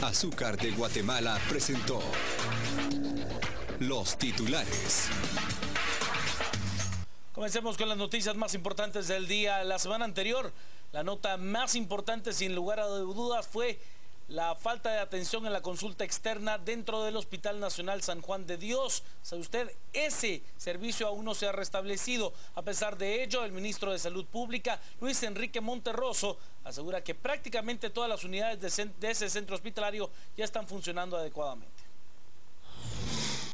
Azúcar de Guatemala presentó los titulares. Comencemos con las noticias más importantes del día. La semana anterior, la nota más importante, sin lugar a dudas, fue la falta de atención en la consulta externa dentro del Hospital Nacional San Juan de Dios. ¿Sabe usted? Ese servicio aún no se ha restablecido. A pesar de ello, el ministro de Salud Pública, Luis Enrique Monterroso, asegura que prácticamente todas las unidades de ese centro hospitalario ya están funcionando adecuadamente.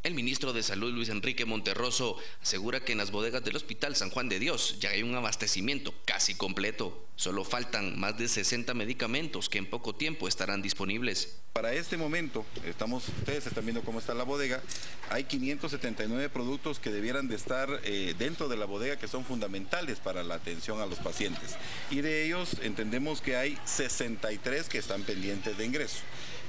El ministro de Salud, Luis Enrique Monterroso, asegura que en las bodegas del Hospital San Juan de Dios ya hay un abastecimiento casi completo. Solo faltan más de 60 medicamentos que en poco tiempo estarán disponibles. Para este momento, ustedes están viendo cómo está la bodega, hay 579 productos que debieran de estar dentro de la bodega, que son fundamentales para la atención a los pacientes. Y de ellos entendemos que hay 63 que están pendientes de ingreso.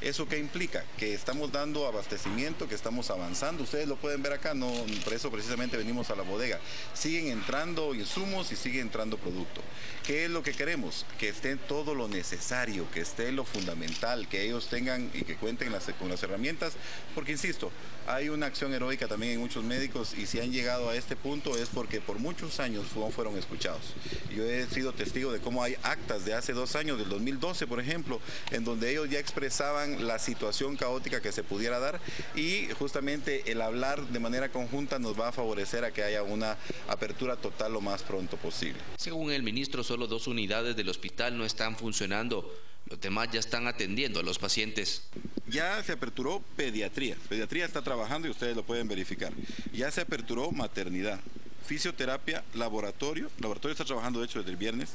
¿Eso qué implica? Que estamos dando abastecimiento, que estamos avanzando. Ustedes lo pueden ver acá, no, por eso precisamente venimos a la bodega. Siguen entrando insumos y sigue entrando producto. ¿Qué es lo que queremos? Que esté todo lo necesario, que esté lo fundamental, que ellos tengan y que cuenten con las herramientas, porque insisto, hay una acción heroica también en muchos médicos, y si han llegado a este punto es porque por muchos años no fueron escuchados. Yo he sido testigo de cómo hay actas de hace 2 años, del 2012 por ejemplo, en donde ellos ya expresaban la situación caótica que se pudiera dar, y justamente el hablar de manera conjunta nos va a favorecer a que haya una apertura total lo más pronto posible. Según el ministro, solo 2 unidades del hospital no están funcionando. Los demás ya están atendiendo a los pacientes. Ya se aperturó pediatría. Pediatría está trabajando y ustedes lo pueden verificar. Ya se aperturó maternidad. Fisioterapia, laboratorio está trabajando de hecho desde el viernes,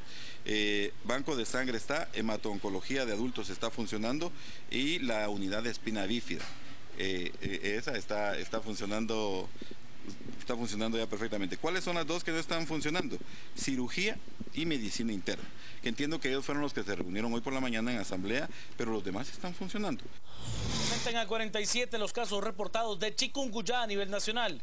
banco de sangre está, hemato-oncología de adultos está funcionando, y la unidad de espina bífida, esa está funcionando ya perfectamente. ¿Cuáles son las 2 que no están funcionando? Cirugía y medicina interna, que entiendo que ellos fueron los que se reunieron hoy por la mañana en asamblea, pero los demás están funcionando. Aumentan a 47 los casos reportados de chikungunya a nivel nacional.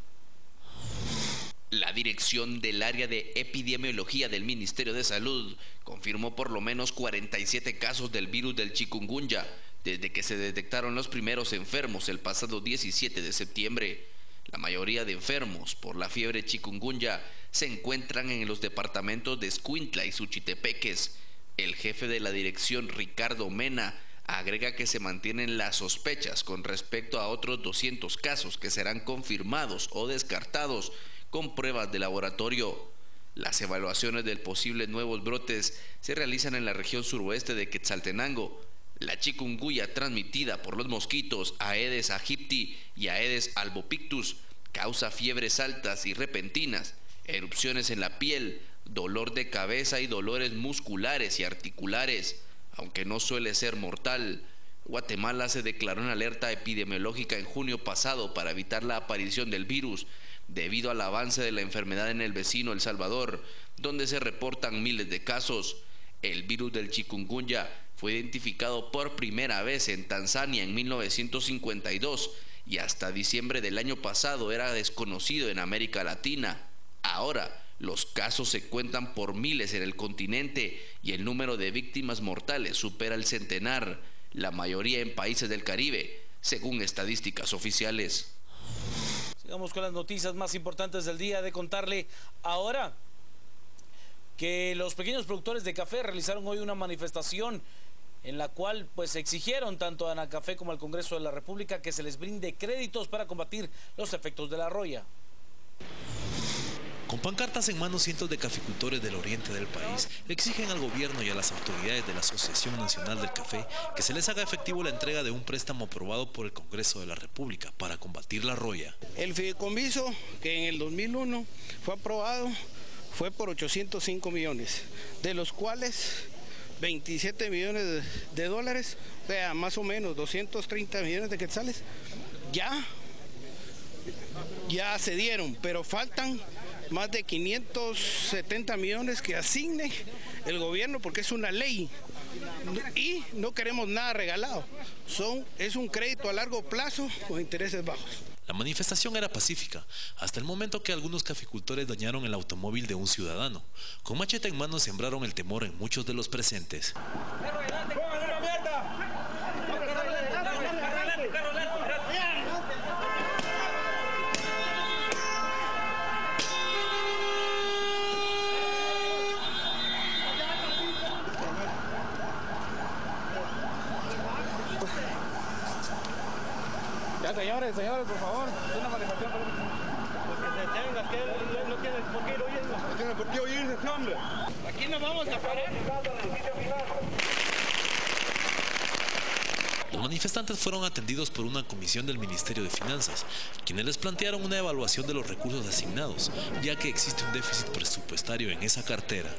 La dirección del área de epidemiología del Ministerio de Salud confirmó por lo menos 47 casos del virus del chikungunya desde que se detectaron los primeros enfermos el pasado 17 de septiembre. La mayoría de enfermos por la fiebre chikungunya se encuentran en los departamentos de Escuintla y Suchitepeques. El jefe de la dirección, Ricardo Mena, agrega que se mantienen las sospechas con respecto a otros 200 casos que serán confirmados o descartados con pruebas de laboratorio. Las evaluaciones del posibles nuevos brotes se realizan en la región suroeste de Quetzaltenango. La chikungunya transmitida por los mosquitos Aedes aegypti y Aedes albopictus causa fiebres altas y repentinas, erupciones en la piel, dolor de cabeza y dolores musculares y articulares. Aunque no suele ser mortal, Guatemala se declaró en alerta epidemiológica en junio pasado para evitar la aparición del virus, debido al avance de la enfermedad en el vecino El Salvador, donde se reportan miles de casos. El virus del chikungunya fue identificado por primera vez en Tanzania en 1952 y hasta diciembre del año pasado era desconocido en América Latina. Ahora, los casos se cuentan por miles en el continente y el número de víctimas mortales supera el centenar, la mayoría en países del Caribe, según estadísticas oficiales. Sigamos con las noticias más importantes del día, de contarle ahora que los pequeños productores de café realizaron hoy una manifestación en la cual exigieron tanto a Anacafé como al Congreso de la República que se les brinde créditos para combatir los efectos de la roya. Con pancartas en mano, cientos de caficultores del oriente del país exigen al gobierno y a las autoridades de la Asociación Nacional del Café que se les haga efectivo la entrega de un préstamo aprobado por el Congreso de la República para combatir la roya. El fideicomiso, que en el 2001 fue aprobado, fue por 805 millones, de los cuales 27 millones de dólares, o sea, más o menos 230 millones de quetzales, ya se dieron, pero faltan más de 570 millones que asigne el gobierno, porque es una ley y no queremos nada regalado. Es un crédito a largo plazo con intereses bajos. La manifestación era pacífica, hasta el momento que algunos caficultores dañaron el automóvil de un ciudadano. Con machete en mano sembraron el temor en muchos de los presentes. Ya, señores, por favor, es una manifestación. Porque se tenga, que no tiene por qué ir oyendo. No tiene por qué oírse, hombre. Aquí nos vamos a parar. Los manifestantes fueron atendidos por una comisión del Ministerio de Finanzas, quienes les plantearon una evaluación de los recursos asignados, ya que existe un déficit presupuestario en esa cartera.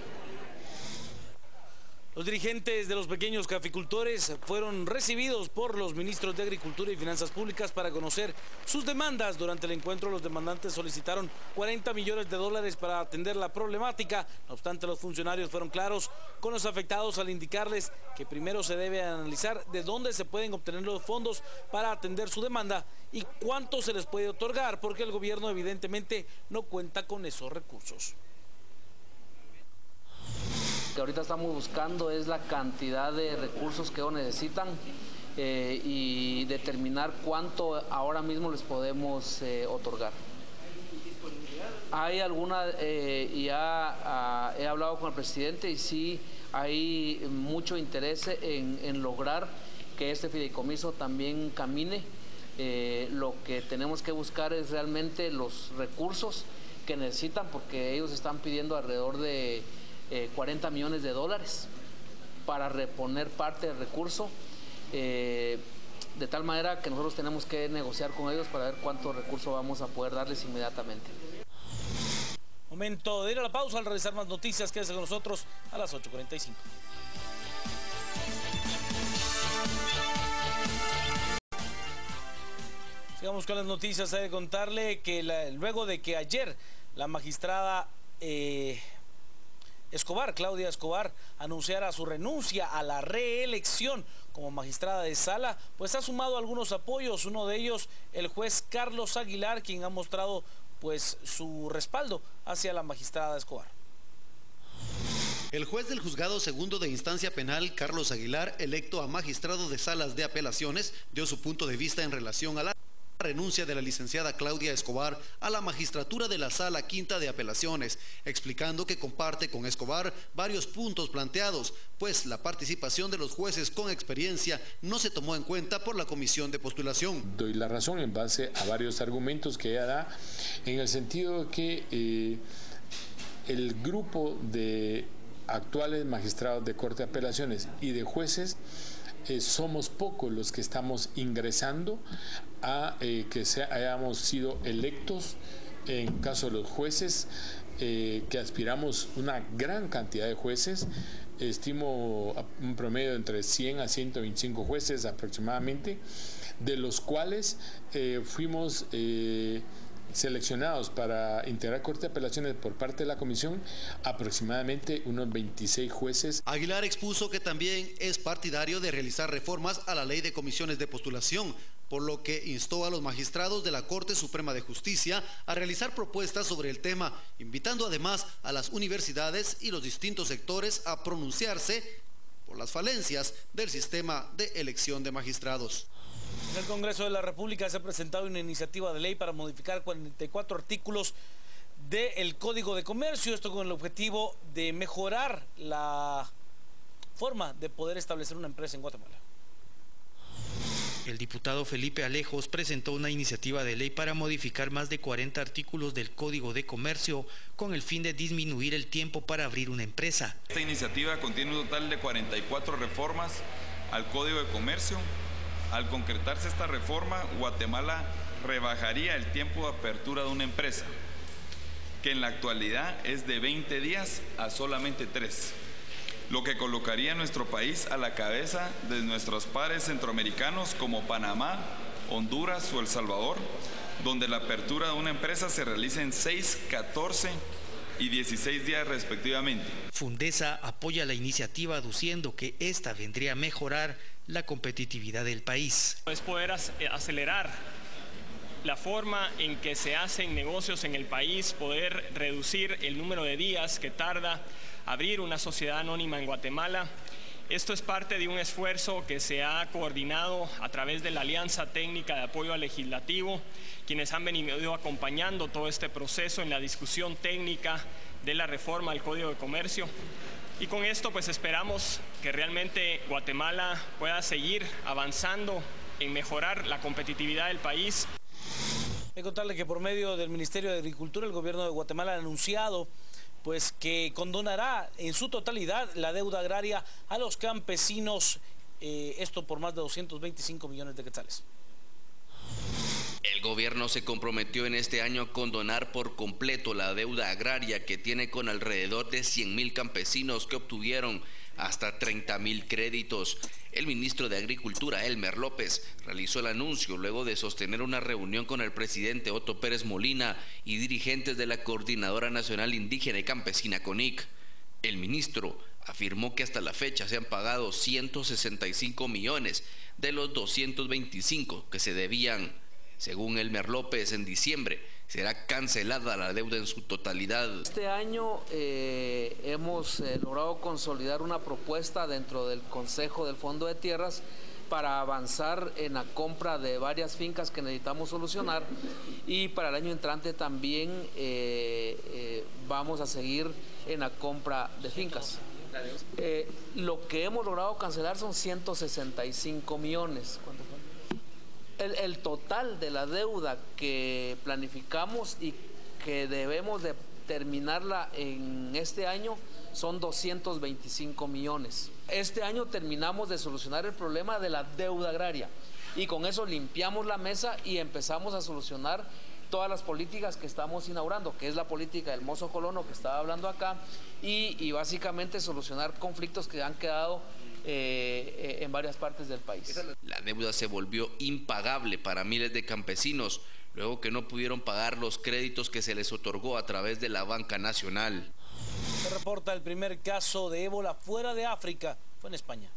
Los dirigentes de los pequeños caficultores fueron recibidos por los ministros de Agricultura y Finanzas Públicas para conocer sus demandas. Durante el encuentro, los demandantes solicitaron 40 millones de dólares para atender la problemática. No obstante, los funcionarios fueron claros con los afectados al indicarles que primero se debe analizar de dónde se pueden obtener los fondos para atender su demanda y cuánto se les puede otorgar, porque el gobierno evidentemente no cuenta con esos recursos. Que ahorita estamos buscando es la cantidad de recursos que ellos necesitan y determinar cuánto ahora mismo les podemos otorgar. Hay alguna, ya he hablado con el presidente y sí hay mucho interés en lograr que este fideicomiso también camine. Lo que tenemos que buscar es realmente los recursos que necesitan, porque ellos están pidiendo alrededor de 40 millones de dólares para reponer parte del recurso, de tal manera que nosotros tenemos que negociar con ellos para ver cuánto recurso vamos a poder darles inmediatamente. Momento de ir a la pausa. Al realizar más noticias, quédese con nosotros a las 8:45. Sigamos con las noticias. Hay que contarle que luego de que ayer la magistrada Claudia Escobar, anunciara su renuncia a la reelección como magistrada de sala, pues ha sumado algunos apoyos. Uno de ellos, el juez Carlos Aguilar, quien ha mostrado pues su respaldo hacia la magistrada Escobar. El juez del Juzgado Segundo de Instancia Penal, Carlos Aguilar, electo a magistrado de salas de apelaciones, dio su punto de vista en relación a la renuncia de la licenciada Claudia Escobar a la magistratura de la Sala Quinta de Apelaciones, explicando que comparte con Escobar varios puntos planteados, pues la participación de los jueces con experiencia no se tomó en cuenta por la comisión de postulación. Doy la razón en base a varios argumentos que ella da, en el sentido de que el grupo de actuales magistrados de Corte de Apelaciones y de jueces somos pocos los que estamos ingresando a que hayamos sido electos. En caso de los jueces, que aspiramos una gran cantidad de jueces, estimo un promedio entre 100 a 125 jueces aproximadamente, de los cuales fuimos seleccionados para integrar Corte de Apelaciones por parte de la comisión aproximadamente unos 26 jueces. Aguilar expuso que también es partidario de realizar reformas a la ley de comisiones de postulación, por lo que instó a los magistrados de la Corte Suprema de Justicia a realizar propuestas sobre el tema, invitando además a las universidades y los distintos sectores a pronunciarse por las falencias del sistema de elección de magistrados. En el Congreso de la República se ha presentado una iniciativa de ley para modificar 44 artículos del Código de Comercio, esto con el objetivo de mejorar la forma de poder establecer una empresa en Guatemala. El diputado Felipe Alejos presentó una iniciativa de ley para modificar más de 40 artículos del Código de Comercio con el fin de disminuir el tiempo para abrir una empresa. Esta iniciativa contiene un total de 44 reformas al Código de Comercio. Al concretarse esta reforma, Guatemala rebajaría el tiempo de apertura de una empresa, que en la actualidad es de 20 días a solamente 3. Lo que colocaría a nuestro país a la cabeza de nuestros pares centroamericanos como Panamá, Honduras o El Salvador, donde la apertura de una empresa se realiza en 6, 14 y 16 días respectivamente. Fundesa apoya la iniciativa aduciendo que esta vendría a mejorar la competitividad del país. Es poder acelerar la forma en que se hacen negocios en el país, poder reducir el número de días que tarda abrir una sociedad anónima en Guatemala. Esto es parte de un esfuerzo que se ha coordinado a través de la Alianza Técnica de Apoyo al Legislativo, quienes han venido acompañando todo este proceso en la discusión técnica de la reforma al Código de Comercio. Y con esto pues esperamos que realmente Guatemala pueda seguir avanzando en mejorar la competitividad del país. Hay que contarle que por medio del Ministerio de Agricultura, el gobierno de Guatemala ha anunciado pues que condonará en su totalidad la deuda agraria a los campesinos, esto por más de 225 millones de quetzales. El gobierno se comprometió en este año a condonar por completo la deuda agraria que tiene con alrededor de 100.000 campesinos que obtuvieron hasta 30.000 créditos. El ministro de Agricultura, Elmer López, realizó el anuncio luego de sostener una reunión con el presidente Otto Pérez Molina y dirigentes de la Coordinadora Nacional Indígena y Campesina CONIC. El ministro afirmó que hasta la fecha se han pagado 165 millones de los 225 que se debían. Según Elmer López, en diciembre será cancelada la deuda en su totalidad. Este año hemos logrado consolidar una propuesta dentro del Consejo del Fondo de Tierras para avanzar en la compra de varias fincas que necesitamos solucionar, y para el año entrante también vamos a seguir en la compra de fincas. Lo que hemos logrado cancelar son 165 millones. ¿Cuánto fue? El total de la deuda que planificamos y que debemos de terminarla en este año son 225 millones. Este año terminamos de solucionar el problema de la deuda agraria y con eso limpiamos la mesa y empezamos a solucionar todas las políticas que estamos inaugurando, que es la política del mozo colono que estaba hablando acá, y básicamente solucionar conflictos que han quedado en varias partes del país. La deuda se volvió impagable para miles de campesinos, luego que no pudieron pagar los créditos que se les otorgó a través de la Banca Nacional. Se reporta el primer caso de ébola fuera de África, fue en España.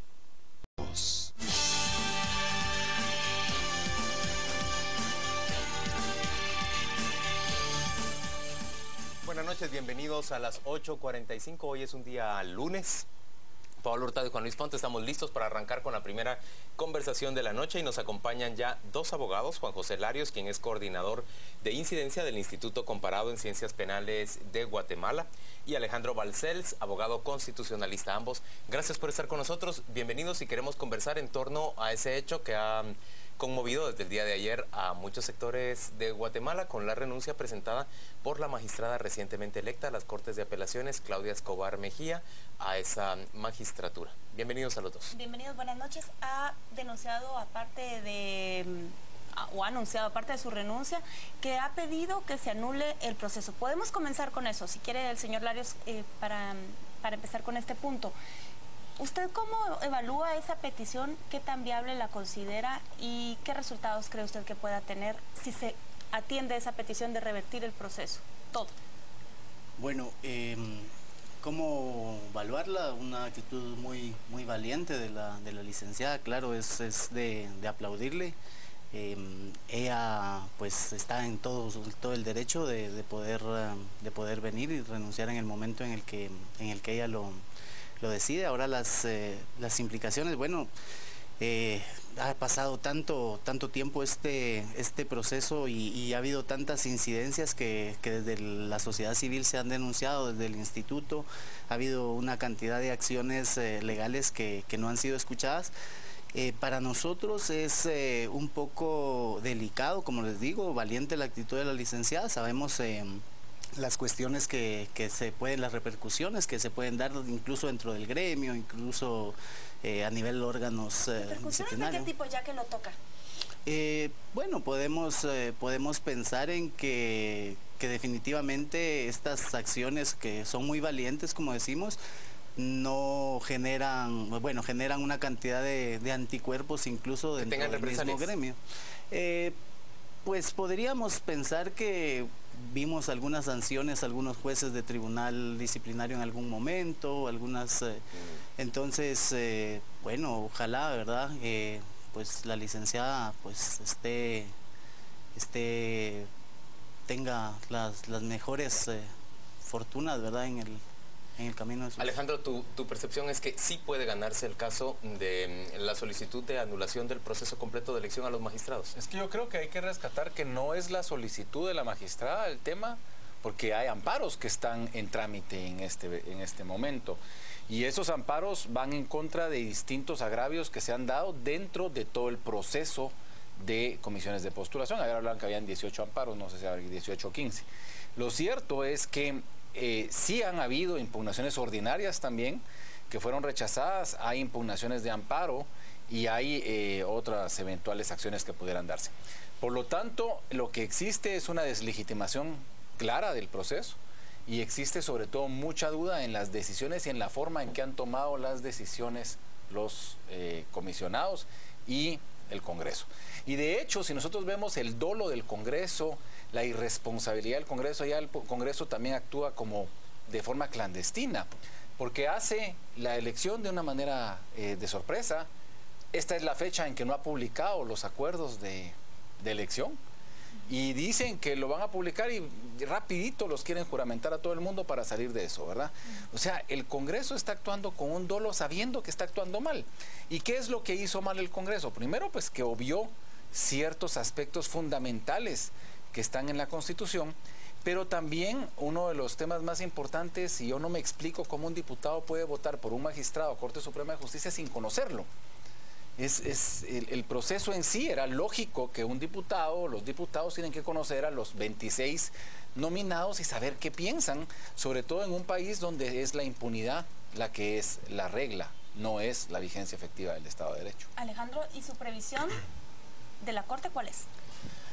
Buenas noches, bienvenidos a las 8:45, hoy es un día lunes. Pablo Hurtado y Juan Luis Ponte estamos listos para arrancar con la primera conversación de la noche y nos acompañan ya dos abogados, Juan José Larios, quien es coordinador de incidencia del Instituto Comparado en Ciencias Penales de Guatemala, y Alejandro Balcells, abogado constitucionalista. Ambos, gracias por estar con nosotros, bienvenidos, y queremos conversar en torno a ese hecho que ha conmovido desde el día de ayer a muchos sectores de Guatemala con la renuncia presentada por la magistrada recientemente electa a las Cortes de Apelaciones, Claudia Escobar Mejía, a esa magistratura. Bienvenidos a los dos. Bienvenidos, buenas noches. Ha denunciado o ha anunciado aparte de su renuncia que ha pedido que se anule el proceso. Podemos comenzar con eso, si quiere el señor Larios, para empezar con este punto. ¿Usted cómo evalúa esa petición? ¿Qué tan viable la considera? ¿Y qué resultados cree usted que pueda tener si se atiende esa petición de revertir el proceso? Todo. Bueno, ¿cómo evaluarla? Una actitud muy valiente de la licenciada, claro, es de aplaudirle. Ella pues está en todo el derecho de poder venir y renunciar en el momento en el que ella lo decide. Ahora las implicaciones, bueno, ha pasado tanto tiempo este proceso y ha habido tantas incidencias que desde la sociedad civil se han denunciado, desde el instituto ha habido una cantidad de acciones legales que no han sido escuchadas. Para nosotros es un poco delicado, como les digo, valiente la actitud de la licenciada. Sabemos las cuestiones las repercusiones que se pueden dar incluso dentro del gremio, incluso a nivel de órganos disciplinarios. ¿De qué tipo ya que lo toca? Bueno, podemos pensar en que definitivamente estas acciones que son muy valientes, como decimos, no generan una cantidad de anticuerpos incluso dentro del mismo gremio. Pues podríamos pensar que vimos algunas sanciones, algunos jueces de tribunal disciplinario en algún momento, entonces, bueno, ojalá, ¿verdad? Pues la licenciada pues tenga las mejores fortunas, ¿verdad? En el camino de su... Alejandro, tu percepción es que sí puede ganarse el caso de la solicitud de anulación del proceso completo de elección a los magistrados. Es que yo creo que hay que rescatar que no es la solicitud de la magistrada el tema, porque hay amparos que están en trámite en este momento. Y esos amparos van en contra de distintos agravios que se han dado dentro de todo el proceso de comisiones de postulación. Ayer hablaban que habían 18 amparos, no sé si hay 18 o 15. Lo cierto es que sí han habido impugnaciones ordinarias también, que fueron rechazadas, hay impugnaciones de amparo y hay otras eventuales acciones que pudieran darse. Por lo tanto, lo que existe es una deslegitimación clara del proceso y existe sobre todo mucha duda en las decisiones y en la forma en que han tomado las decisiones los comisionados y el Congreso. Y de hecho, si nosotros vemos el dolo del Congreso, la irresponsabilidad del Congreso, ya el Congreso también actúa como de forma clandestina, porque hace la elección de una manera de sorpresa. Esta es la fecha en que no ha publicado los acuerdos de elección y dicen que lo van a publicar y rapidito los quieren juramentar a todo el mundo para salir de eso, ¿verdad? O sea, el Congreso está actuando con un dolo sabiendo que está actuando mal. ¿Y qué es lo que hizo mal el Congreso? Primero, pues que obvió ciertos aspectos fundamentales que están en la Constitución, pero también uno de los temas más importantes, y yo no me explico cómo un diputado puede votar por un magistrado a Corte Suprema de Justicia sin conocerlo. El proceso en sí era lógico que un diputado, los diputados tienen que conocer a los 26 nominados y saber qué piensan, sobre todo en un país donde es la impunidad la que es la regla, no es la vigencia efectiva del Estado de Derecho. Alejandro, ¿y su previsión de la Corte cuál es?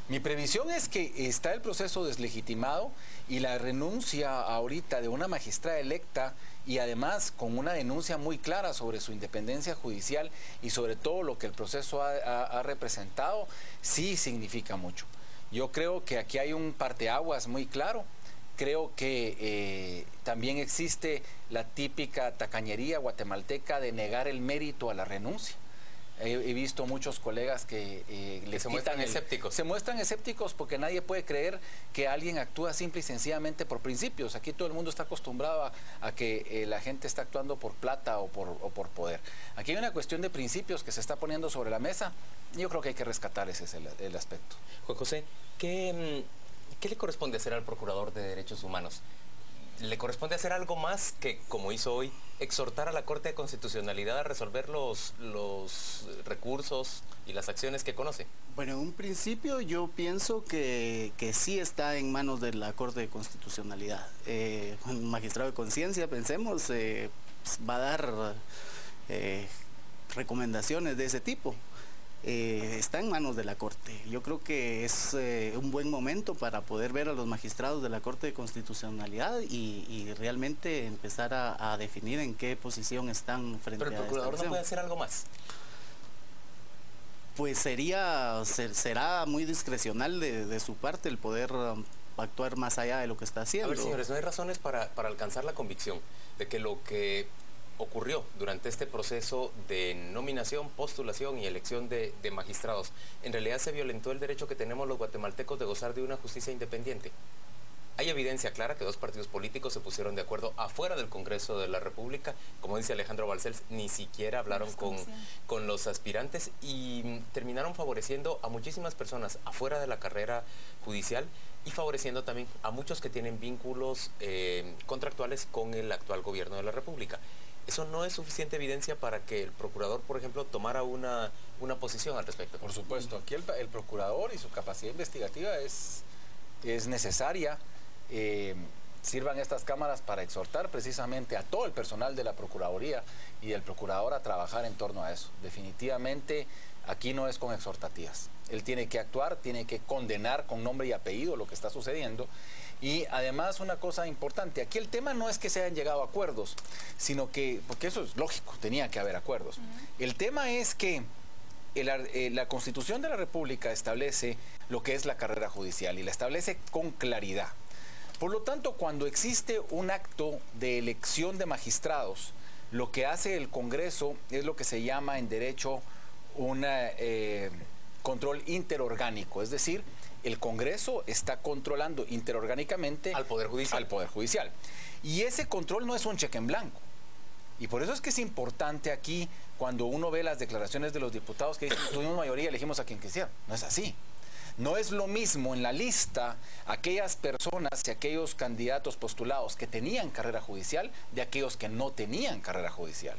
Mi previsión es que está el proceso deslegitimado y la renuncia ahorita de una magistrada electa y además con una denuncia muy clara sobre su independencia judicial y sobre todo lo que el proceso ha representado, sí significa mucho. Yo creo que aquí hay un parteaguas muy claro. Creo que también existe la típica tacañería guatemalteca de negar el mérito a la renuncia. He visto muchos colegas que se muestran escépticos. Se muestran escépticos porque nadie puede creer que alguien actúa simple y sencillamente por principios. Aquí todo el mundo está acostumbrado a que la gente está actuando por plata o por poder. Aquí hay una cuestión de principios que se está poniendo sobre la mesa y yo creo que hay que rescatar ese es el aspecto. Juan José, ¿qué le corresponde hacer al Procurador de Derechos Humanos? ¿Le corresponde hacer algo más que, como hizo hoy, exhortar a la Corte de Constitucionalidad a resolver los recursos y las acciones que conoce? Bueno, en un principio yo pienso que sí está en manos de la Corte de Constitucionalidad. Un magistrado de conciencia, pensemos, va a dar recomendaciones de ese tipo. Está en manos de la Corte. Yo creo que es un buen momento para poder ver a los magistrados de la Corte de Constitucionalidad y realmente empezar a definir en qué posición están frente a esta acción. ¿Pero el Procurador no puede hacer algo más? Pues será muy discrecional de su parte el poder actuar más allá de lo que está haciendo. A ver, señores, no hay razones para alcanzar la convicción de que lo que ocurrió durante este proceso de nominación, postulación y elección de magistrados, en realidad se violentó el derecho que tenemos los guatemaltecos de gozar de una justicia independiente. Hay evidencia clara que dos partidos políticos se pusieron de acuerdo afuera del Congreso de la República, como dice Alejandro Balcells, ni siquiera hablaron con los aspirantes y terminaron favoreciendo a muchísimas personas afuera de la carrera judicial y favoreciendo también a muchos que tienen vínculos contractuales con el actual gobierno de la República. ¿Eso no es suficiente evidencia para que el procurador, por ejemplo, tomara una posición al respecto? Por supuesto, aquí el procurador y su capacidad investigativa es necesaria. Sirvan estas cámaras para exhortar precisamente a todo el personal de la Procuraduría y del Procurador a trabajar en torno a eso. Definitivamente aquí no es con exhortativas. Él tiene que actuar, tiene que condenar con nombre y apellido lo que está sucediendo. Y además una cosa importante, aquí el tema no es que se hayan llegado a acuerdos, sino que, porque eso es lógico, tenía que haber acuerdos. El tema es que la Constitución de la República establece lo que es la carrera judicial y la establece con claridad. Por lo tanto, cuando existe un acto de elección de magistrados, lo que hace el Congreso es lo que se llama en derecho un control interorgánico, es decir, el Congreso está controlando interorgánicamente al Poder Judicial. Y ese control no es un cheque en blanco. Y por eso es que es importante aquí, cuando uno ve las declaraciones de los diputados que dicen, tuvimos mayoría, elegimos a quien quisiera. No es así. No es lo mismo en la lista aquellas personas y aquellos candidatos postulados que tenían carrera judicial de aquellos que no tenían carrera judicial.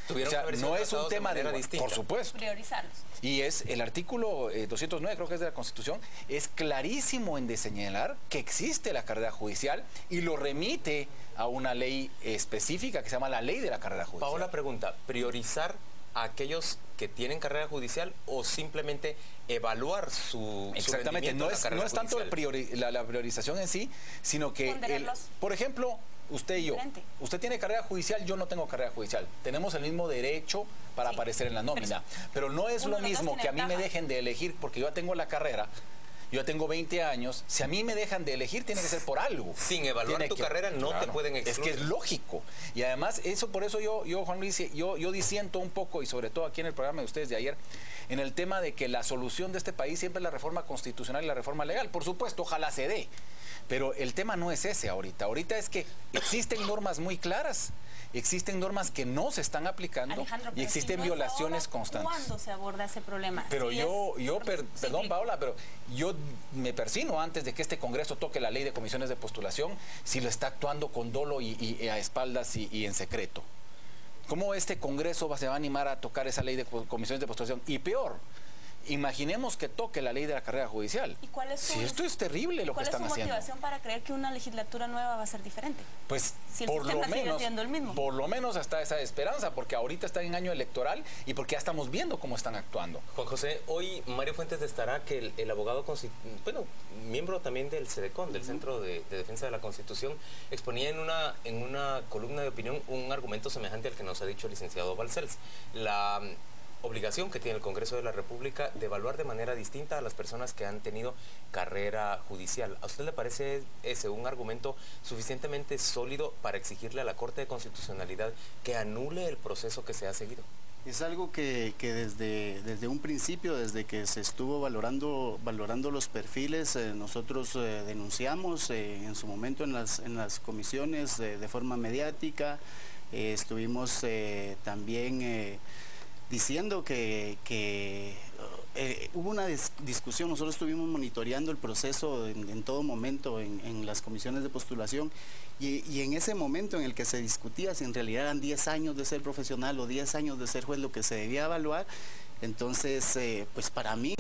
O sea, no es un tema de distinta. Por supuesto. Priorizarlos. Y es el artículo 209, creo que es de la Constitución, es clarísimo en de señalar que existe la carrera judicial y lo remite a una ley específica que se llama la ley de la carrera judicial. Paola pregunta, ¿priorizar a aquellos que tienen carrera judicial o simplemente evaluar su Exactamente, no es tanto la priorización en sí, sino que, por ejemplo, usted y yo, usted tiene carrera judicial, yo no tengo carrera judicial. Tenemos el mismo derecho para aparecer en la nómina, pero no es lo mismo que a mí me dejen de elegir porque yo tengo la carrera. Yo tengo 20 años, si a mí me dejan de elegir, tiene que ser por algo. Sin evaluar tu carrera no te pueden excluir. Es que es lógico. Y además, por eso yo Juan Luis, yo disiento un poco, y sobre todo aquí en el programa de ustedes de ayer, en el tema de que la solución de este país siempre es la reforma constitucional y la reforma legal. Por supuesto, ojalá se dé. Pero el tema no es ese ahorita. Ahorita es que existen normas muy claras, existen normas que no se están aplicando, Alejandro, y existen violaciones constantes. ¿Cuándo se aborda ese problema? Pero perdón, Paola, pero yo me persino antes de que este Congreso toque la ley de comisiones de postulación si lo está actuando con dolo y a espaldas y en secreto. ¿Cómo este Congreso se va a animar a tocar esa ley de comisiones de postulación? Y peor, imaginemos que toque la ley de la carrera judicial. ¿Y cuál es esto es terrible lo que están haciendo. ¿Cuál es su motivación para creer que una legislatura nueva va a ser diferente? Pues si el sistema sigue siendo el mismo. Por lo menos hasta esa esperanza, porque ahorita están en año electoral y porque ya estamos viendo cómo están actuando. Juan José, hoy Mario Fuentes destacará que el abogado, miembro también del CEDECON, del Centro de Defensa de la Constitución, exponía en una columna de opinión un argumento semejante al que nos ha dicho el licenciado Balcells. La obligación que tiene el Congreso de la República de evaluar de manera distinta a las personas que han tenido carrera judicial. ¿A usted le parece ese un argumento suficientemente sólido para exigirle a la Corte de Constitucionalidad que anule el proceso que se ha seguido? Es algo que desde un principio, desde que se estuvo valorando los perfiles, nosotros denunciamos en su momento en las comisiones de forma mediática, estuvimos también diciendo que hubo una discusión. Nosotros estuvimos monitoreando el proceso en todo momento en las comisiones de postulación y en ese momento en el que se discutía si en realidad eran 10 años de ser profesional o 10 años de ser juez lo que se debía evaluar, entonces pues para mí,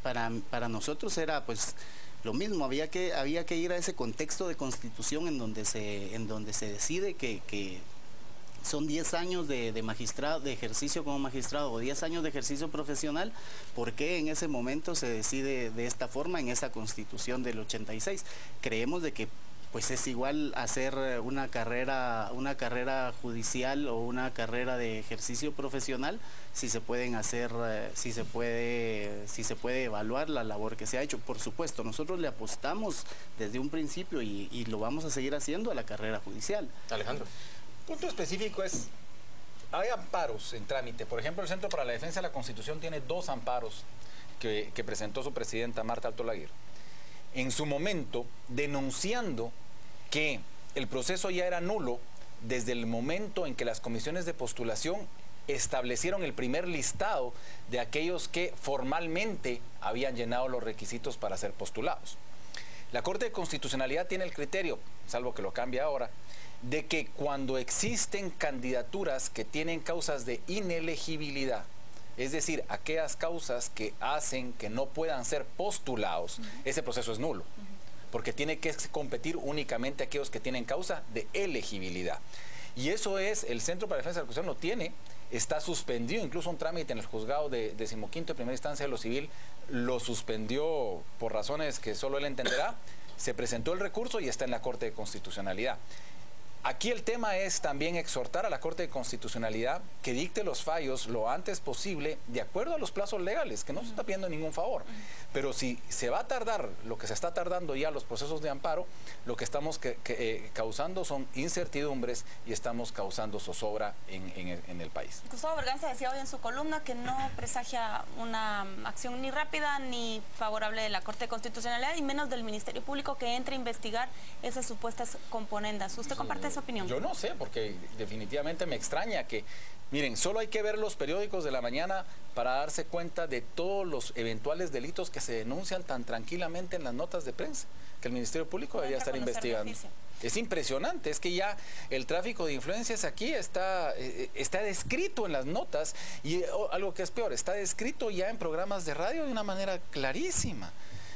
para nosotros era pues lo mismo, había que ir a ese contexto de constitución en donde se decide que son 10 años de ejercicio como magistrado o 10 años de ejercicio profesional. ¿Por qué en ese momento se decide de esta forma en esa Constitución del 86? Creemos de que pues es igual hacer una carrera judicial o una carrera de ejercicio profesional si se pueden hacer, si se puede evaluar la labor que se ha hecho. Por supuesto, nosotros le apostamos desde un principio y lo vamos a seguir haciendo a la carrera judicial. Alejandro. Punto específico es, hay amparos en trámite. Por ejemplo, el Centro para la Defensa de la Constitución tiene 2 amparos que presentó su presidenta Marta Alto Laguirre. En su momento, denunciando que el proceso ya era nulo desde el momento en que las comisiones de postulación establecieron el primer listado de aquellos que formalmente habían llenado los requisitos para ser postulados. La Corte de Constitucionalidad tiene el criterio, salvo que lo cambie ahora, de que cuando existen candidaturas que tienen causas de inelegibilidad, es decir, aquellas causas que hacen que no puedan ser postulados, ese proceso es nulo, porque tiene que competir únicamente aquellos que tienen causa de elegibilidad. Y eso es, el Centro para la Defensa de la Constitución lo tiene, está suspendido, incluso un trámite en el juzgado de 15º de primera instancia de lo civil lo suspendió por razones que solo él entenderá, se presentó el recurso y está en la Corte de Constitucionalidad. Aquí el tema es también exhortar a la Corte de Constitucionalidad que dicte los fallos lo antes posible de acuerdo a los plazos legales, que no se está pidiendo ningún favor. Pero si se va a tardar lo que se está tardando ya los procesos de amparo, lo que estamos causando son incertidumbres y estamos causando zozobra en el país. Gustavo Berganza decía hoy en su columna que no presagia una acción ni rápida ni favorable de la Corte de Constitucionalidad y menos del Ministerio Público que entre a investigar esas supuestas componendas. ¿Usted comparte es su opinión? Yo no sé, porque definitivamente me extraña que, miren, solo hay que ver los periódicos de la mañana para darse cuenta de todos los eventuales delitos que se denuncian tan tranquilamente en las notas de prensa, que el Ministerio Público debería estar investigando. Es impresionante, es que ya el tráfico de influencias aquí está descrito en las notas y algo que es peor, está descrito ya en programas de radio de una manera clarísima.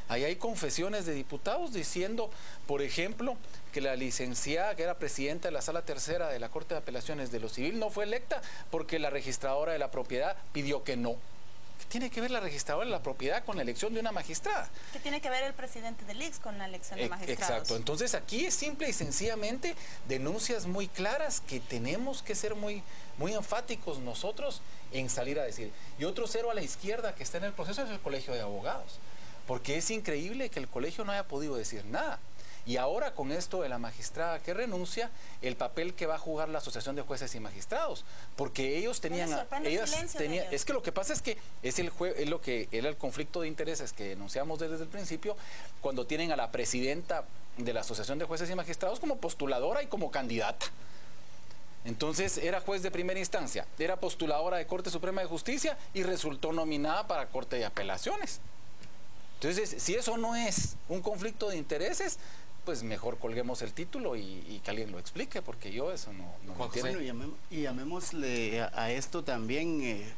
Ahí hay confesiones de diputados diciendo, por ejemplo, que la licenciada que era presidenta de la Sala Tercera de la Corte de Apelaciones de lo Civil no fue electa porque la registradora de la propiedad pidió que no. ¿Qué tiene que ver la registradora de la propiedad con la elección de una magistrada? ¿Qué tiene que ver el presidente del IX con la elección de magistrados? Exacto. Entonces aquí es simple y sencillamente denuncias muy claras que tenemos que ser muy enfáticos nosotros en salir a decir. Y otro cero a la izquierda que está en el proceso es el Colegio de Abogados. Porque es increíble que el colegio no haya podido decir nada. Y ahora con esto de la magistrada que renuncia, el papel que va a jugar la Asociación de Jueces y Magistrados, porque ellos tenían, es que lo que pasa es que es lo que era el conflicto de intereses que denunciamos desde el principio, cuando tienen a la presidenta de la Asociación de Jueces y Magistrados como postuladora y como candidata. Entonces era juez de primera instancia, era postuladora de Corte Suprema de Justicia y resultó nominada para Corte de Apelaciones. Entonces, si eso no es un conflicto de intereses, pues mejor colguemos el título y que alguien lo explique, porque yo eso no lo entiendo. Bueno, y llamémosle a esto también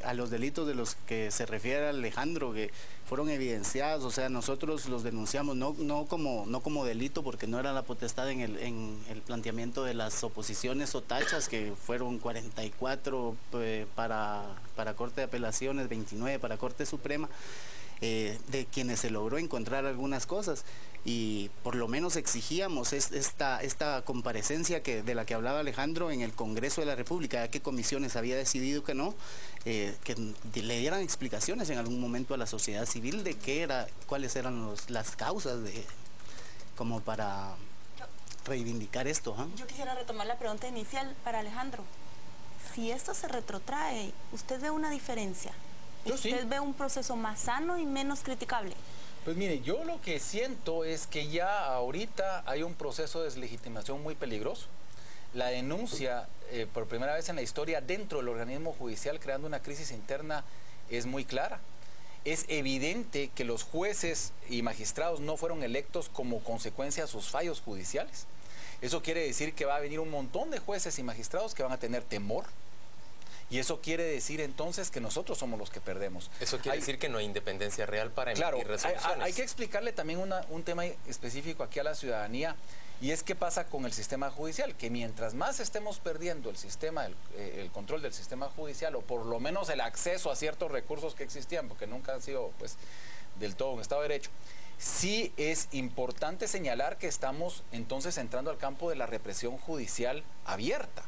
a los delitos de los que se refiere Alejandro, que fueron evidenciados, o sea, nosotros los denunciamos no como delito, porque no era la potestad en el planteamiento de las oposiciones o tachas, que fueron 44 para Corte de Apelaciones, 29 para Corte Suprema, de quienes se logró encontrar algunas cosas, y por lo menos exigíamos esta comparecencia de la que hablaba Alejandro en el Congreso de la República, ya que comisiones había decidido que no, que le dieran explicaciones en algún momento a la sociedad civil de cuáles eran las causas como para reivindicar esto. Yo quisiera retomar la pregunta inicial para Alejandro. Si esto se retrotrae, ¿usted ve una diferencia? ¿Usted ve un proceso más sano y menos criticable? Pues mire, yo lo que siento es que ya ahorita hay un proceso de deslegitimación muy peligroso. La denuncia, por primera vez en la historia, dentro del organismo judicial, creando una crisis interna, es muy clara. Es evidente que los jueces y magistrados no fueron electos como consecuencia de sus fallos judiciales. Eso quiere decir que va a venir un montón de jueces y magistrados que van a tener temor. Y eso quiere decir entonces que nosotros somos los que perdemos. Eso quiere decir que no hay independencia real para emitir resoluciones. Hay que explicarle también un tema específico aquí a la ciudadanía, y es qué pasa con el sistema judicial, que mientras más estemos perdiendo el control del sistema judicial, o por lo menos el acceso a ciertos recursos que existían, porque nunca han sido pues del todo un Estado de Derecho, sí es importante señalar que estamos entonces entrando al campo de la represión judicial abierta.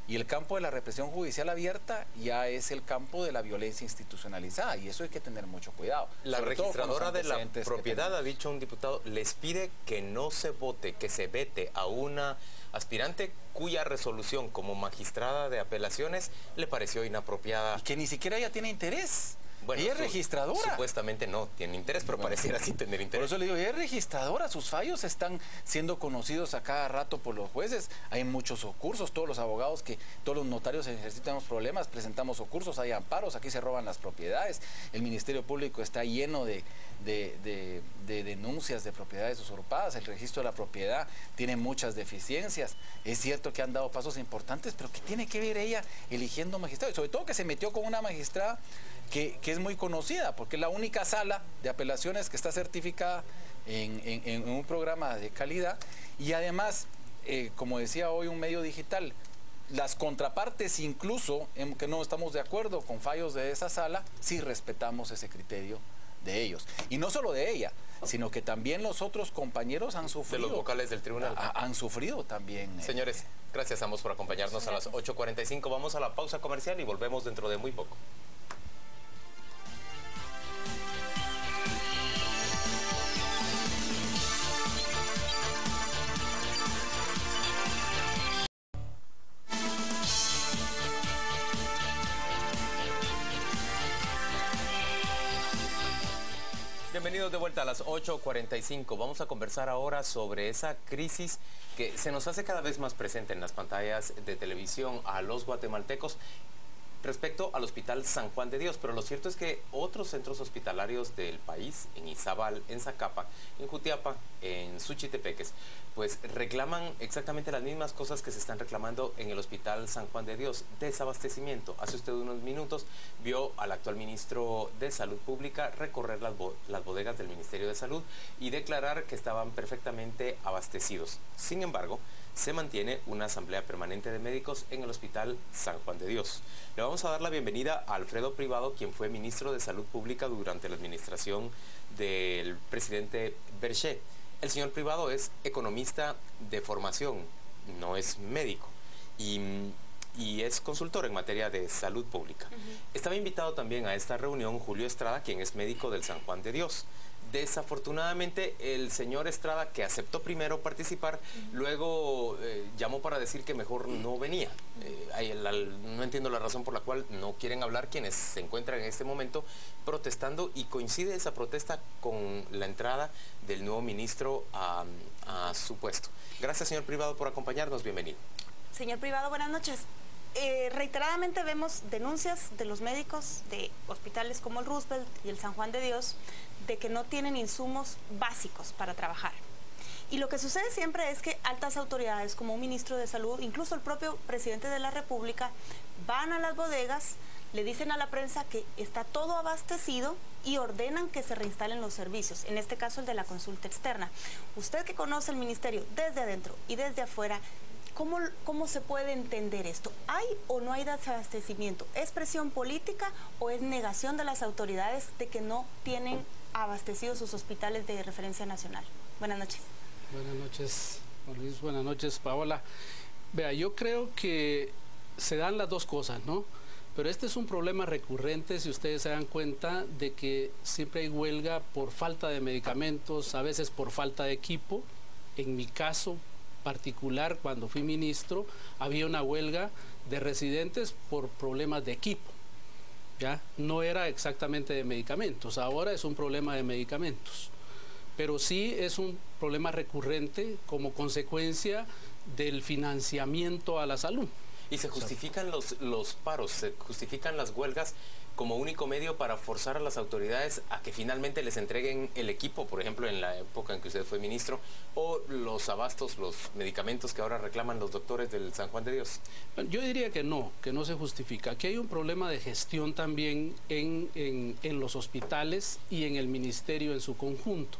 Y el campo de la represión judicial abierta ya es el campo de la violencia institucionalizada, y eso hay que tener mucho cuidado. La registradora de la propiedad, ha dicho un diputado, les pide que no se vote, que se vete a una aspirante cuya resolución como magistrada de apelaciones le pareció inapropiada. Y que ni siquiera ella tiene interés. Bueno, ella es registradora. Supuestamente no tiene interés, pero pareciera sí tener interés. Por eso le digo, ella es registradora, sus fallos están siendo conocidos a cada rato por los jueces. Hay muchos ocursos, todos los abogados, todos los notarios en ejercicio tenemos problemas, presentamos ocursos, hay amparos, aquí se roban las propiedades. El Ministerio Público está lleno de denuncias de propiedades usurpadas, el registro de la propiedad tiene muchas deficiencias. Es cierto que han dado pasos importantes, pero ¿qué tiene que ver ella eligiendo magistrados? Sobre todo que se metió con una magistrada que es muy conocida, porque es la única sala de apelaciones que está certificada en un programa de calidad, y además, como decía hoy un medio digital, las contrapartes, incluso en que no estamos de acuerdo con fallos de esa sala, sí respetamos ese criterio de ellos. Y no solo de ella, sino que también los otros compañeros han sufrido. De los vocales del tribunal. Han sufrido también. Señores, gracias a ambos por acompañarnos a las 8:45. Vamos a la pausa comercial y volvemos dentro de muy poco. Bienvenidos de vuelta a las 8:45. Vamos a conversar ahora sobre esa crisis que se nos hace cada vez más presente en las pantallas de televisión a los guatemaltecos respecto al Hospital San Juan de Dios. Pero lo cierto es que otros centros hospitalarios del país, en Izabal, en Zacapa, en Jutiapa, en Suchitepeques, pues reclaman exactamente las mismas cosas que se están reclamando en el Hospital San Juan de Dios: desabastecimiento. Hace usted unos minutos vio al actual ministro de Salud Pública recorrer las bodegas del Ministerio de Salud y declarar que estaban perfectamente abastecidos. Sin embargo, se mantiene una asamblea permanente de médicos en el Hospital San Juan de Dios. Le vamos a dar la bienvenida a Alfredo Privado, quien fue ministro de Salud Pública durante la administración del presidente Berché. El señor Privado es economista de formación, no es médico, y es consultor en materia de salud pública. Estaba invitado también a esta reunión Julio Estrada, quien es médico del San Juan de Dios. Desafortunadamente, el señor Estrada, que aceptó primero participar, luego llamó para decir que mejor no venía. No entiendo la razón por la cual no quieren hablar quienes se encuentran en este momento protestando, y coincide esa protesta con la entrada del nuevo ministro a su puesto. Gracias, señor Privado, por acompañarnos. Bienvenido. Señor Privado, buenas noches. Reiteradamente vemos denuncias de los médicos de hospitales como el Roosevelt y el San Juan de Dios de que no tienen insumos básicos para trabajar. Y lo que sucede siempre es que altas autoridades como un ministro de Salud, incluso el propio presidente de la República, van a las bodegas, le dicen a la prensa que está todo abastecido y ordenan que se reinstalen los servicios, en este caso el de la consulta externa. Usted, que conoce el ministerio desde adentro y desde afuera, ¿cómo se puede entender esto? ¿Hay o no hay desabastecimiento? ¿Es presión política o es negación de las autoridades de que no tienen abastecidos sus hospitales de referencia nacional? Buenas noches. Buenas noches, Juan Luis. Buenas noches, Paola. Vea, yo creo que se dan las dos cosas, ¿no? Pero este es un problema recurrente, si ustedes se dan cuenta, de que siempre hay huelga por falta de medicamentos, a veces por falta de equipo. En mi caso particular, cuando fui ministro, había una huelga de residentes por problemas de equipo. ¿Ya? No era exactamente de medicamentos, ahora es un problema de medicamentos. Pero sí es un problema recurrente como consecuencia del financiamiento a la salud. ¿Y se justifican los paros, se justifican las huelgas como único medio para forzar a las autoridades a que finalmente les entreguen el equipo, por ejemplo, en la época en que usted fue ministro, o los abastos, los medicamentos que ahora reclaman los doctores del San Juan de Dios? Yo diría que no se justifica. Aquí hay un problema de gestión también en los hospitales y en el ministerio en su conjunto.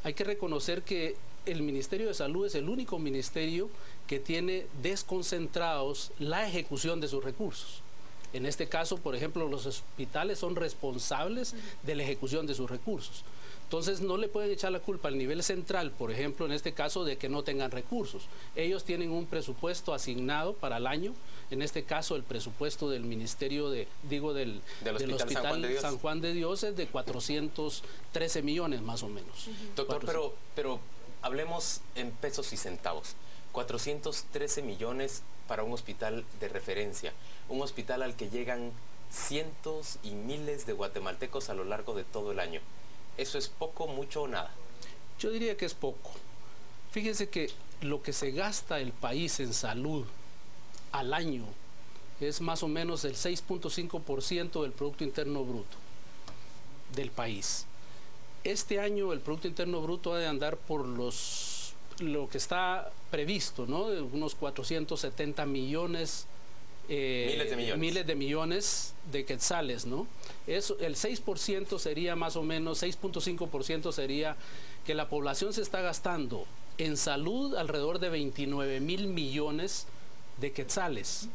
Hay que reconocer que el Ministerio de Salud es el único ministerio que tiene desconcentrados la ejecución de sus recursos. En este caso, por ejemplo, los hospitales son responsables de la ejecución de sus recursos. Entonces, no le pueden echar la culpa al nivel central, por ejemplo, en este caso, de que no tengan recursos. Ellos tienen un presupuesto asignado para el año, en este caso, el presupuesto del Ministerio del Hospital San Juan de Dios es de 413 millones más o menos. Doctor, pero hablemos en pesos y centavos. 413 millones para un hospital de referencia, un hospital al que llegan cientos y miles de guatemaltecos a lo largo de todo el año. ¿Eso es poco, mucho o nada? Yo diría que es poco. Fíjense que lo que se gasta el país en salud al año es más o menos el 6.5% del Producto Interno Bruto del país. Este año el Producto Interno Bruto ha de andar por lo que está previsto, ¿no? De unos 470 millones, miles de millones de quetzales, ¿no? Eso, el 6% sería más o menos, 6.5% sería que la población se está gastando en salud alrededor de 29.000 millones de quetzales.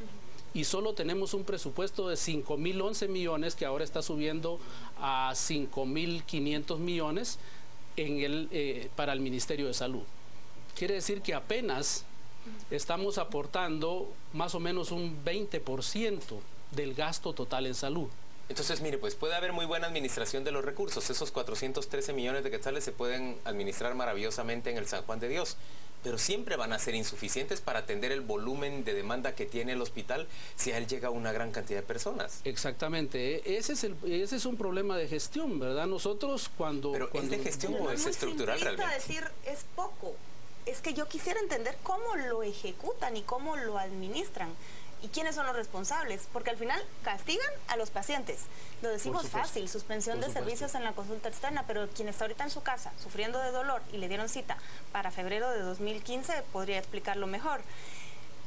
Y solo tenemos un presupuesto de 5.011 millones, que ahora está subiendo a 5.500 millones para el Ministerio de Salud. Quiere decir que apenas estamos aportando más o menos un 20% del gasto total en salud. Entonces, mire, pues puede haber muy buena administración de los recursos. Esos 413 millones de quetzales se pueden administrar maravillosamente en el San Juan de Dios, pero siempre van a ser insuficientes para atender el volumen de demanda que tiene el hospital si a él llega una gran cantidad de personas. Exactamente, ese es un problema de gestión, ¿verdad? Nosotros cuando... Pero ¿es de gestión o es estructural realmente? Decir es poco, es que yo quisiera entender cómo lo ejecutan y cómo lo administran. ¿Y quiénes son los responsables? Porque al final castigan a los pacientes. Lo decimos fácil, suspensión de servicios en la consulta externa, pero quien está ahorita en su casa sufriendo de dolor y le dieron cita para febrero de 2015 podría explicarlo mejor.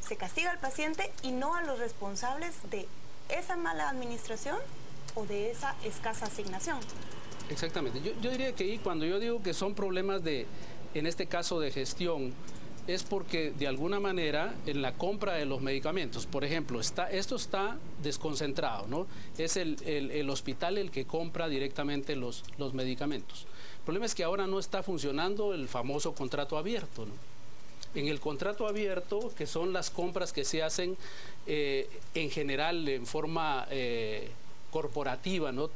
Se castiga al paciente y no a los responsables de esa mala administración o de esa escasa asignación. Exactamente. Yo diría que ahí cuando yo digo que son problemas de, en este caso de gestión, es porque de alguna manera en la compra de los medicamentos, por ejemplo, esto está desconcentrado, ¿no? Es el hospital el que compra directamente los medicamentos. El problema es que ahora no está funcionando el famoso contrato abierto, ¿no? En el contrato abierto, que son las compras que se hacen en general en forma corporativa, ¿no?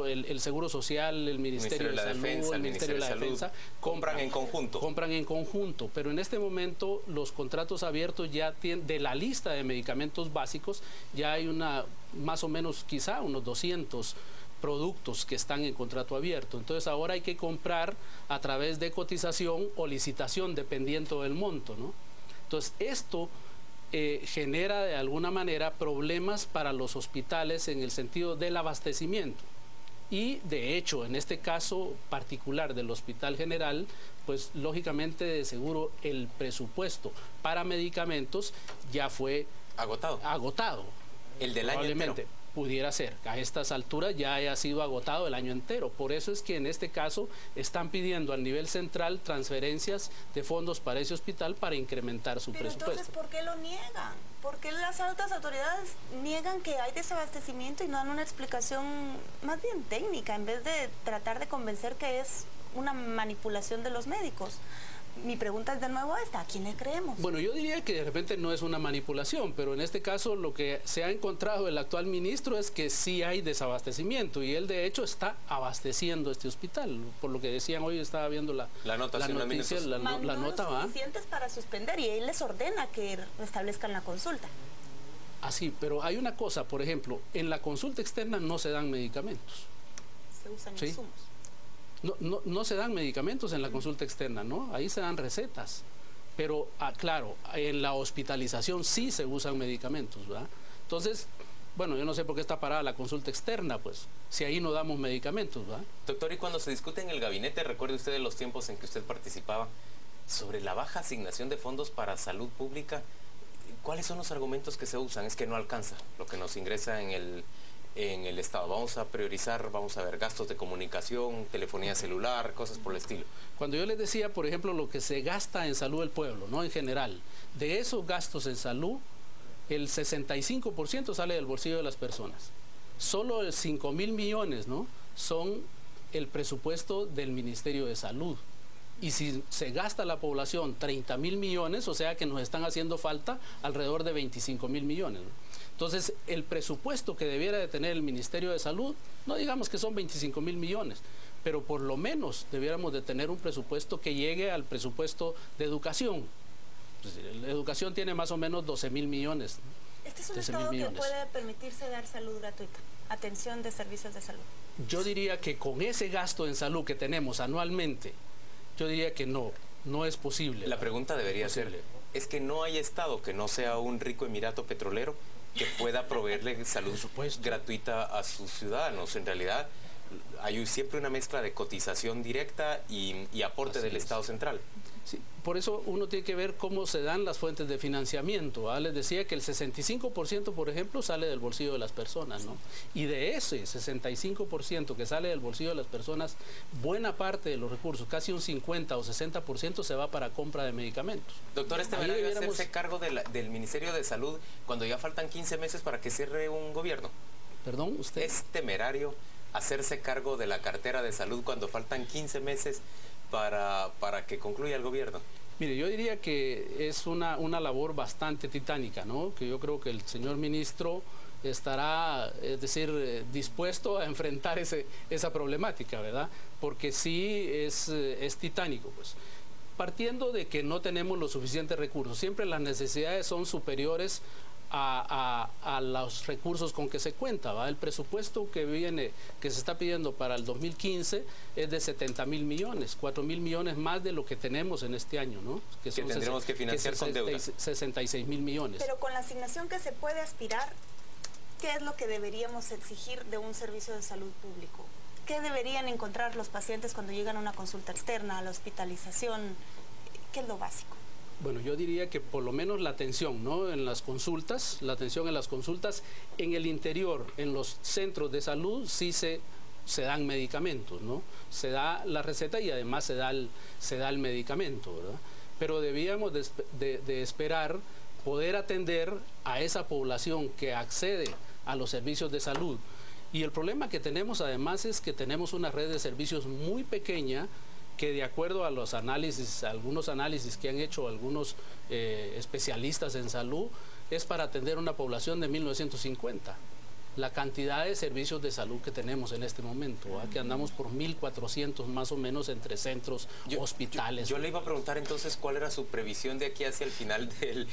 El Seguro Social, el Ministerio de Salud, el Ministerio de la Defensa compran en conjunto. Compran en conjunto, pero en este momento los contratos abiertos ya tienen, de la lista de medicamentos básicos, ya hay más o menos quizá unos 200 productos que están en contrato abierto. Entonces ahora hay que comprar a través de cotización o licitación dependiendo del monto, ¿no? Entonces esto genera de alguna manera problemas para los hospitales en el sentido del abastecimiento. Y de hecho, en este caso particular del Hospital General, pues lógicamente de seguro el presupuesto para medicamentos ya fue agotado. El del año entero. Pudiera ser, a estas alturas ya haya sido agotado el año entero. Por eso es que en este caso están pidiendo al nivel central transferencias de fondos para ese hospital para incrementar su presupuesto. Entonces, ¿por qué lo niegan? ¿Por qué las altas autoridades niegan que hay desabastecimiento y no dan una explicación más bien técnica en vez de tratar de convencer que es una manipulación de los médicos? Mi pregunta es de nuevo esta, ¿a quién le creemos? Bueno, yo diría que de repente no es una manipulación, pero en este caso lo que se ha encontrado el actual ministro es que sí hay desabastecimiento y él de hecho está abasteciendo este hospital. Por lo que decían hoy, estaba viendo la noticia, la nota va. Suficientes para suspender y él les ordena que restablezcan la consulta. Así, pero hay una cosa, por ejemplo, en la consulta externa no se dan medicamentos. Se usan insumos. No se dan medicamentos en la consulta externa, ¿no? Ahí se dan recetas. Pero, claro, en la hospitalización sí se usan medicamentos, ¿verdad? Entonces, bueno, yo no sé por qué está parada la consulta externa, pues, si ahí no damos medicamentos, ¿verdad? Doctor, y cuando se discute en el gabinete, recuerde usted de los tiempos en que usted participaba, sobre la baja asignación de fondos para salud pública, ¿cuáles son los argumentos que se usan? Es que no alcanza lo que nos ingresa en el Estado. Vamos a priorizar, vamos a ver gastos de comunicación, telefonía celular, cosas por el estilo. Cuando yo les decía, por ejemplo, lo que se gasta en salud del pueblo, ¿no? En general, de esos gastos en salud, el 65% sale del bolsillo de las personas. Solo el 5.000 millones, ¿no? Son el presupuesto del Ministerio de Salud. Y si se gasta la población 30.000 millones, o sea que nos están haciendo falta alrededor de 25.000 millones, ¿no? Entonces, el presupuesto que debiera de tener el Ministerio de Salud, no digamos que son 25.000 millones, pero por lo menos debiéramos de tener un presupuesto que llegue al presupuesto de educación. Pues, la educación tiene más o menos 12.000 millones. Este es un Estado que puede permitirse dar salud gratuita, atención de servicios de salud. Yo diría que con ese gasto en salud que tenemos anualmente, yo diría que no es posible. La pregunta debería ser, ¿es que no hay Estado que no sea un rico emirato petrolero que pueda proveerle salud gratuita a sus ciudadanos? En realidad hay siempre una mezcla de cotización directa y aporte del Estado central. Sí, por eso uno tiene que ver cómo se dan las fuentes de financiamiento, ¿ah? Les decía que el 65%, por ejemplo, sale del bolsillo de las personas, ¿no? Y de ese 65% que sale del bolsillo de las personas, buena parte de los recursos, casi un 50 o 60% se va para compra de medicamentos. Doctor, ¿es temerario hacerse cargo del Ministerio de Salud cuando ya faltan 15 meses para que cierre un gobierno? ¿Perdón, usted? ¿Es temerario hacerse cargo de la cartera de salud cuando faltan 15 meses para que concluya el gobierno? Mire, yo diría que es una labor bastante titánica, ¿no? Que yo creo que el señor ministro estará, es decir, dispuesto a enfrentar esa problemática, ¿verdad? Porque sí es titánico, pues. Partiendo de que no tenemos los suficientes recursos, siempre las necesidades son superiores a los recursos con que se cuenta, ¿va? El presupuesto que se está pidiendo para el 2015 es de 70.000 millones, 4.000 millones más de lo que tenemos en este año, ¿no? Que tendremos que financiar con deuda. 66.000 millones. Pero con la asignación que se puede aspirar, ¿qué es lo que deberíamos exigir de un servicio de salud público? ¿Qué deberían encontrar los pacientes cuando llegan a una consulta externa, a la hospitalización? ¿Qué es lo básico? Bueno, yo diría que por lo menos la atención, ¿no? En las consultas, en el interior, en los centros de salud, sí se dan medicamentos, ¿no? Se da la receta y además se da el medicamento, ¿verdad? Pero debíamos de esperar poder atender a esa población que accede a los servicios de salud. Y el problema que tenemos además es que tenemos una red de servicios muy pequeña, que de acuerdo a los algunos análisis que han hecho algunos especialistas en salud, es para atender una población de 1950. La cantidad de servicios de salud que tenemos en este momento, ¿verdad? Que andamos por 1.400 más o menos entre centros, hospitales. Yo le iba a preguntar entonces cuál era su previsión de aquí hacia el final del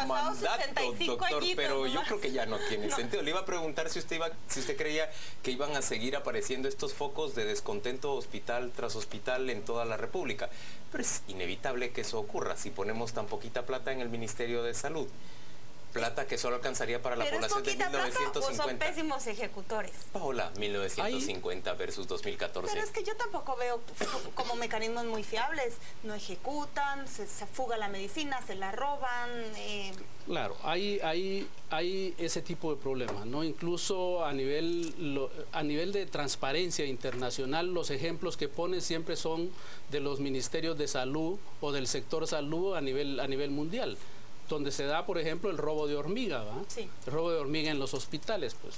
mandato, doctor, pero yo creo que ya no tiene sentido. Le iba a preguntar si usted creía que iban a seguir apareciendo estos focos de descontento hospital tras hospital en toda la República. Pero es inevitable que eso ocurra si ponemos tan poquita plata en el Ministerio de Salud. Plata que solo alcanzaría para la población de 1950. ¿O son pésimos ejecutores? Paola, 1950 versus 2014. Pero es que yo tampoco veo como mecanismos muy fiables. No ejecutan, se fuga la medicina, se la roban. Claro, hay ese tipo de problemas, ¿no? Incluso a nivel de transparencia internacional, los ejemplos que ponen siempre son de los ministerios de salud o del sector salud a nivel mundial, donde se da, por ejemplo, el robo de hormiga, ¿va? Sí. El robo de hormiga en los hospitales, pues.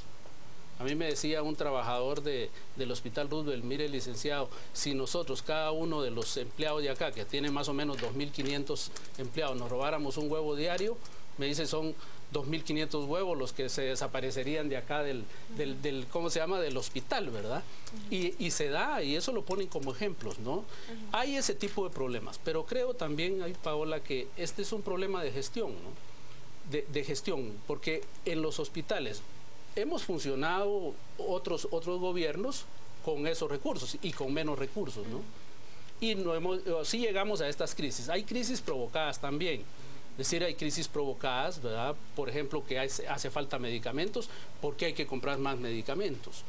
A mí me decía un trabajador del Hospital Roosevelt, mire, licenciado, si nosotros, cada uno de los empleados de acá, que tiene más o menos 2.500 empleados, nos robáramos un huevo diario, me dice, son 2.500 huevos los que se desaparecerían de acá del ¿cómo se llama?, del hospital, ¿verdad? Y se da, y eso lo ponen como ejemplos, ¿no? Hay ese tipo de problemas, pero creo también, Paola, que este es un problema de gestión, ¿no? De gestión, porque en los hospitales hemos funcionado otros gobiernos con esos recursos y con menos recursos, ¿no? Y sí llegamos a estas crisis. Hay crisis provocadas también. Es decir, hay crisis provocadas, ¿verdad? Por ejemplo, que hace falta medicamentos, porque hay que comprar más medicamentos,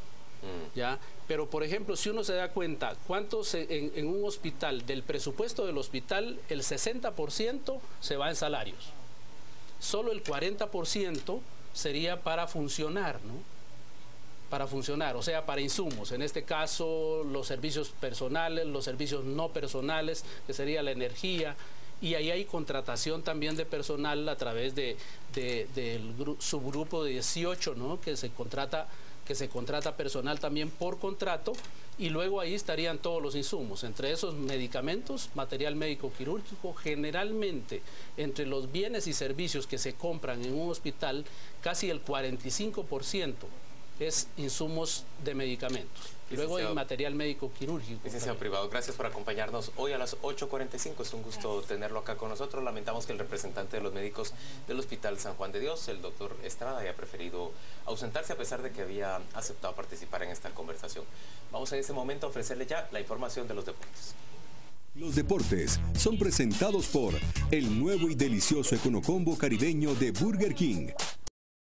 ¿ya? Pero, por ejemplo, si uno se da cuenta, ¿cuántos en un hospital, del presupuesto del hospital, el 60% se va en salarios? Solo el 40% sería para funcionar, ¿no? Para funcionar, o sea, para insumos. En este caso, los servicios personales, los servicios no personales, que sería la energía. Y ahí hay contratación también de personal a través del subgrupo de 18, ¿no? que se contrata personal también por contrato, y luego ahí estarían todos los insumos, entre esos medicamentos, material médico quirúrgico. Generalmente, entre los bienes y servicios que se compran en un hospital, casi el 45% es insumos de medicamentos. Luego hay material médico quirúrgico. Licenciado Privado, gracias por acompañarnos hoy a las 8:45. Es un gusto tenerlo acá con nosotros. Lamentamos que el representante de los médicos del Hospital San Juan de Dios, el doctor Estrada, haya preferido ausentarse a pesar de que había aceptado participar en esta conversación. Vamos en este momento a ofrecerle ya la información de los deportes. Los deportes son presentados por el nuevo y delicioso Econocombo caribeño de Burger King.